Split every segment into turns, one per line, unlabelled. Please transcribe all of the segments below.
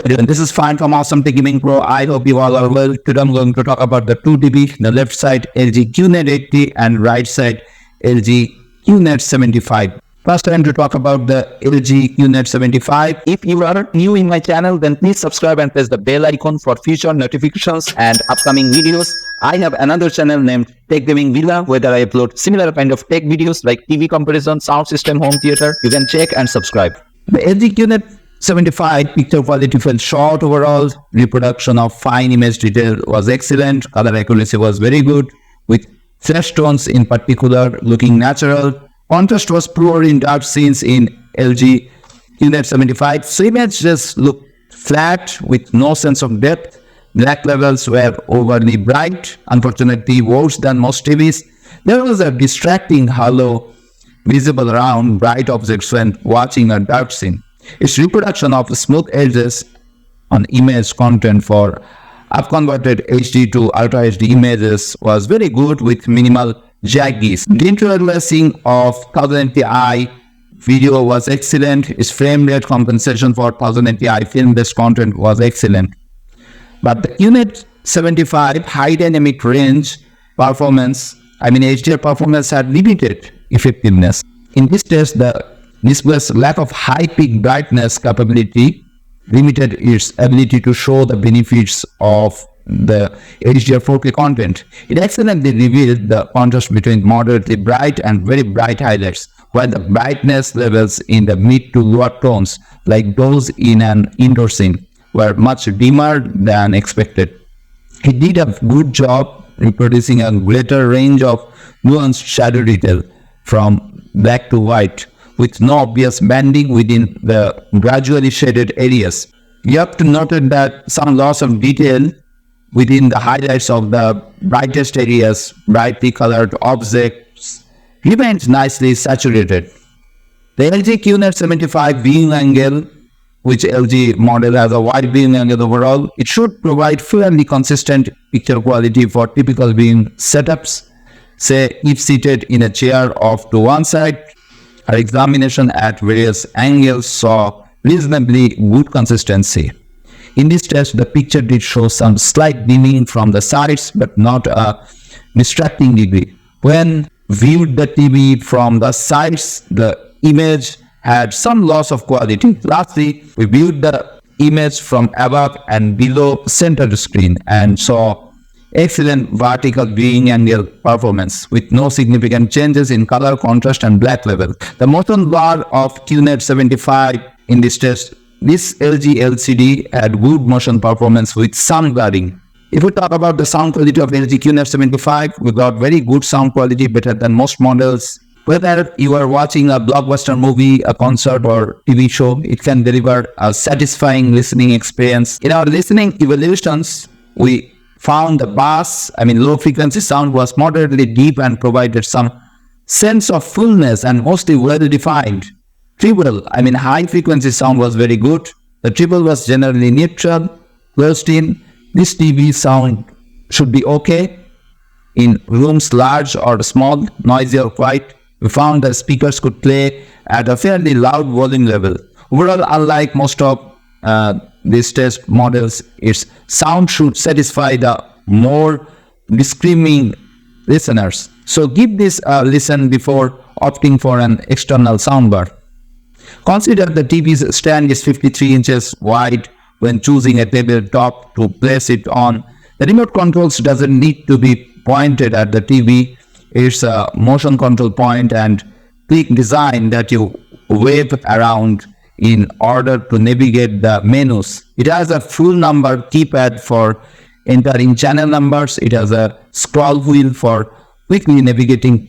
everyone, this is Fine from Awesome Tech Gaming Pro. I hope you all are well. Today I'm going to talk about the two TV, the left side LG Qned80 and right side LG Qned75. First, I'm going to talk about the LG Qned75. If you are new in my channel, then please subscribe and press the bell icon for future notifications and upcoming videos. I have another channel named Tech Gaming Villa, where I upload similar kind of tech videos like TV comparison, sound system, home theater. You can check and subscribe. The LG Qned75 picture quality fell short overall. Reproduction of fine image detail was excellent. Color accuracy was very good, with flesh tones in particular looking natural. Contrast was poor in dark scenes in LG Qned75. So image just looked flat with no sense of depth. Black levels were overly bright, unfortunately worse than most TVs. There was a distracting halo visible around bright objects when watching a dark scene. Its reproduction of smooth edges on image content for upconverted HD to Ultra HD images was very good with minimal jaggies. The interlacing of 1080i video was excellent. Its frame rate compensation for 1080i film-based content was excellent. But the Qned75 high dynamic range performance, HDR performance had limited effectiveness. In this test, the display's lack of high peak brightness capability limited its ability to show the benefits of the HDR 4K content. It excellently revealed the contrast between moderately bright and very bright highlights, while the brightness levels in the mid to lower tones, like those in an indoor scene, were much dimmer than expected. It did a good job reproducing a greater range of nuanced shadow detail from black to white, with no obvious banding within the gradually shaded areas. You have to note that some loss of detail within the highlights of the brightest areas, brightly colored objects, remains nicely saturated. The LG Qned75 viewing angle, which LG model has a wide viewing angle overall, it should provide fairly consistent picture quality for typical viewing setups. Say, if seated in a chair off to one side, our examination at various angles saw reasonably good consistency. In this test, the picture did show some slight dimming from the sides, but not a distracting degree. When viewed the TV from the sides, the image had some loss of quality. Lastly, we viewed the image from above and below center screen and saw excellent vertical viewing angle performance with no significant changes in color, contrast and black level. The motion blur of Qned75 in this test, this LG LCD had good motion performance with some blurring. If we talk about the sound quality of LG Qned75, we got very good sound quality, better than most models. Whether you are watching a blockbuster movie, a concert or TV show, it can deliver a satisfying listening experience. In our listening evaluations, we found the bass, low frequency sound was moderately deep and provided some sense of fullness and mostly well defined. Treble, high frequency sound was very good. The treble was generally neutral. Closed in, this TV sound should be okay in rooms large or small, noisy or quiet. We found the speakers could play at a fairly loud volume level. Overall, unlike most of these test models, its sound should satisfy the more discriminating listeners. So give this a listen before opting for an external soundbar. Consider the TV's stand is 53 inches wide when choosing a tabletop to place it on. The remote controls doesn't need to be pointed at the TV. It's a motion control point and click design that you wave around in order to navigate the menus. It has a full number keypad for entering channel numbers. It has a scroll wheel for quickly navigating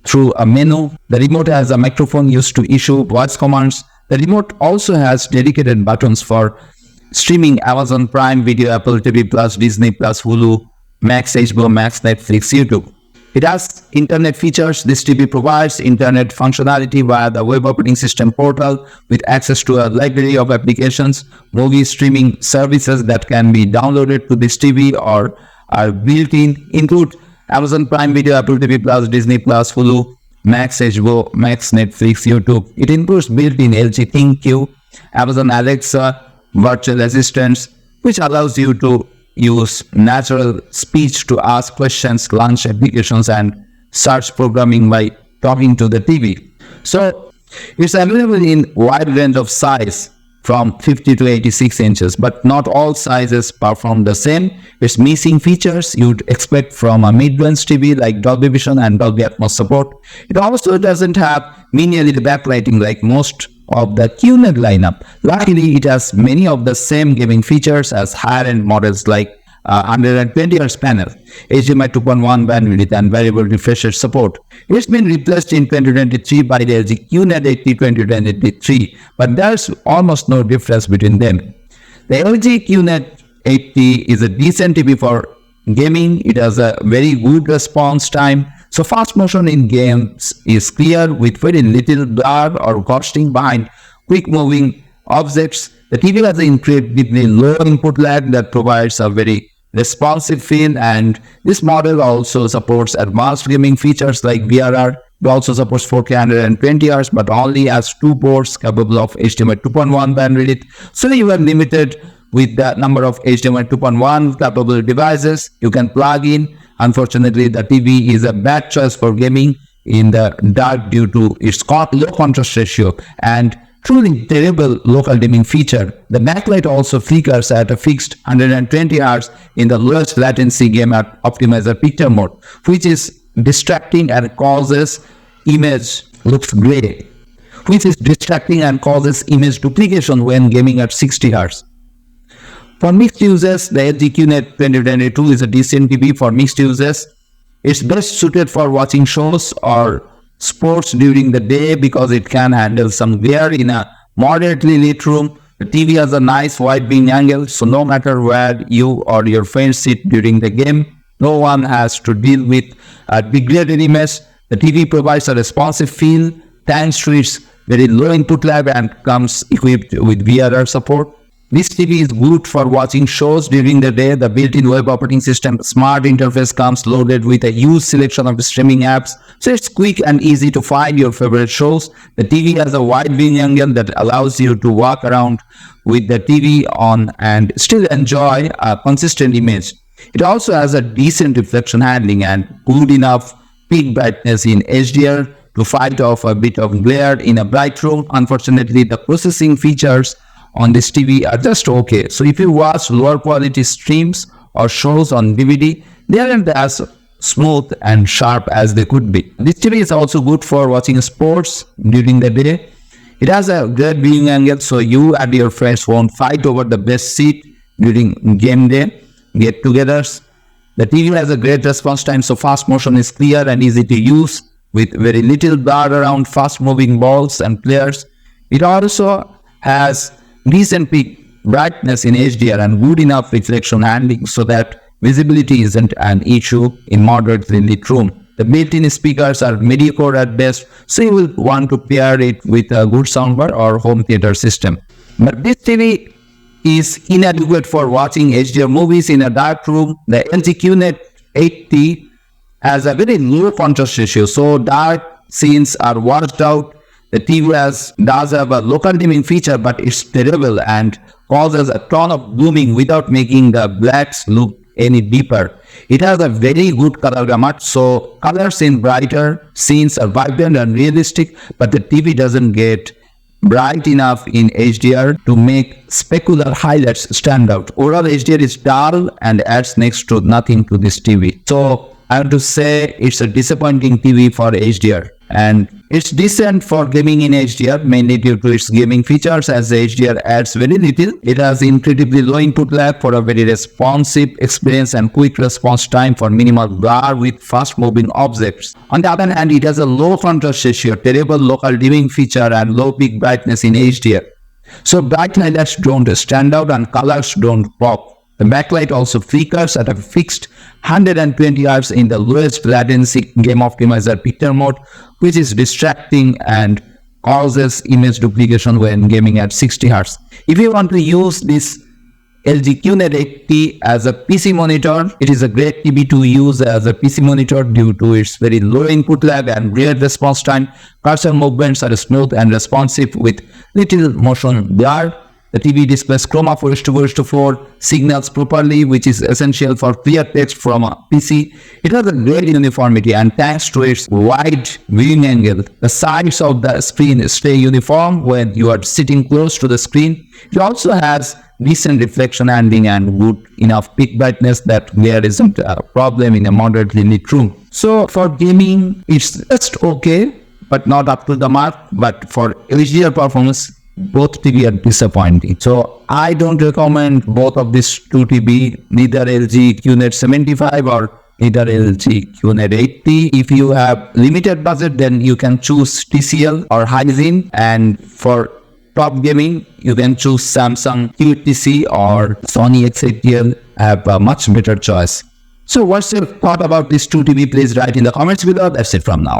through a menu. The remote has a microphone used to issue voice commands. The remote also has dedicated buttons for streaming Amazon Prime Video, Apple TV Plus, Disney Plus, Hulu, Max HBO, Max Netflix, YouTube. It has internet features. This TV provides internet functionality via the web operating system portal with access to a library of applications, movie streaming services that can be downloaded to this TV or are built in, include Amazon Prime Video, Apple TV Plus, Disney Plus, Hulu, Max HBO, Max Netflix, YouTube. It includes built-in LG ThinkQ, Amazon Alexa, virtual assistants, which allows you to use natural speech to ask questions, launch applications, and search programming by talking to the TV. So it's available in wide range of size from 50 to 86 inches, but not all sizes perform the same. It's missing features you'd expect from a mid-range TV like Dolby Vision and Dolby Atmos support. It also doesn't have mini LED backlighting like most of the QNED lineup. Luckily, it has many of the same gaming features as higher-end models like 120 Hz panel, HDMI 2.1 bandwidth, and variable refresh rate support. It's been replaced in 2023 by the LG Qned80 2023, but there's almost no difference between them. The LG Qned80 is a decent TV for gaming. It has a very good response time. So fast motion in games is clear with very little blur or ghosting behind quick moving objects. The TV has an incredibly low input lag that provides a very responsive feel, and this model also supports advanced gaming features like VRR. It also supports 4K 120 Hz, but only has 2 ports capable of HDMI 2.1 bandwidth. So you are limited with the number of HDMI 2.1 capable devices you can plug in. Unfortunately, the TV is a bad choice for gaming in the dark due to its low contrast ratio and truly terrible local dimming feature. The backlight also flickers at a fixed 120 Hz in the lowest latency game optimizer picture mode, which is distracting and causes image looks gray, which is distracting and causes image duplication when gaming at 60 Hz. For mixed users, the LG Qned80 is a decent TV for mixed users. It's best suited for watching shows or sports during the day because it can handle some glare in a moderately lit room. The TV has a nice wide viewing angle, so no matter where you or your friends sit during the game, no one has to deal with a degraded image. The TV provides a responsive feel thanks to its very low input lag and comes equipped with VRR support. This TV is good for watching shows during the day. The built-in web operating system smart interface comes loaded with a huge selection of streaming apps, so it's quick and easy to find your favorite shows. The TV has a wide viewing angle that allows you to walk around with the TV on and still enjoy a consistent image. It also has a decent reflection handling and good enough peak brightness in HDR to fight off a bit of glare in a bright room. Unfortunately, the processing features on this TV are just okay. So if you watch lower quality streams or shows on DVD, they aren't as smooth and sharp as they could be. This TV is also good for watching sports during the day. It has a great viewing angle, so you and your friends won't fight over the best seat during game day get-togethers. The TV has a great response time, so fast motion is clear and easy to use with very little blur around fast-moving balls and players. It also has decent peak brightness in HDR and good enough reflection handling so that visibility isn't an issue in moderately lit room. The built-in speakers are mediocre at best, so you will want to pair it with a good soundbar or home theater system. But this TV is inadequate for watching HDR movies in a dark room. The LG Qned80 has a very low contrast ratio, so dark scenes are washed out. The TV does have a local dimming feature, but it's terrible and causes a ton of blooming without making the blacks look any deeper. It has a very good color gamut, so colors in brighter scenes are vibrant and realistic, but the TV doesn't get bright enough in HDR to make specular highlights stand out. Overall, HDR is dull and adds next to nothing to this TV. So I have to say it's a disappointing TV for HDR. And it's decent for gaming in HDR, mainly due to its gaming features, as the HDR adds very little. It has incredibly low input lag for a very responsive experience and quick response time for minimal blur with fast moving objects. On the other hand, it has a low contrast ratio, terrible local dimming feature, and low peak brightness in HDR. So bright highlights don't stand out and colors don't pop. The backlight also flickers at a fixed 120 Hz in the lowest latency game optimizer picture mode, which is distracting and causes image duplication when gaming at 60 Hz. If you want to use this LG Qned80 as a PC monitor, it is a great TV to use as a PC monitor due to its very low input lag and great response time. Cursor movements are smooth and responsive with little motion blur. The TV displays chroma 4:4:4 signals properly, which is essential for clear text from a PC. It has a great uniformity, and thanks to its wide viewing angle, the sides of the screen stay uniform when you are sitting close to the screen. It also has decent reflection handling and good enough peak brightness that glare isn't a problem in a moderately lit room. So for gaming, it's just okay, but not up to the mark. But for HDR performance, both TV are disappointing. So I don't recommend both of these two TV, neither LG Qned75 or neither LG Qned80. If you have limited budget, then you can choose TCL or Hisense, and for top gaming, you can choose Samsung QTC or Sony X8TL. Have a much better choice. So what's your thought about these two TV? Please write in the comments below. That's it from now.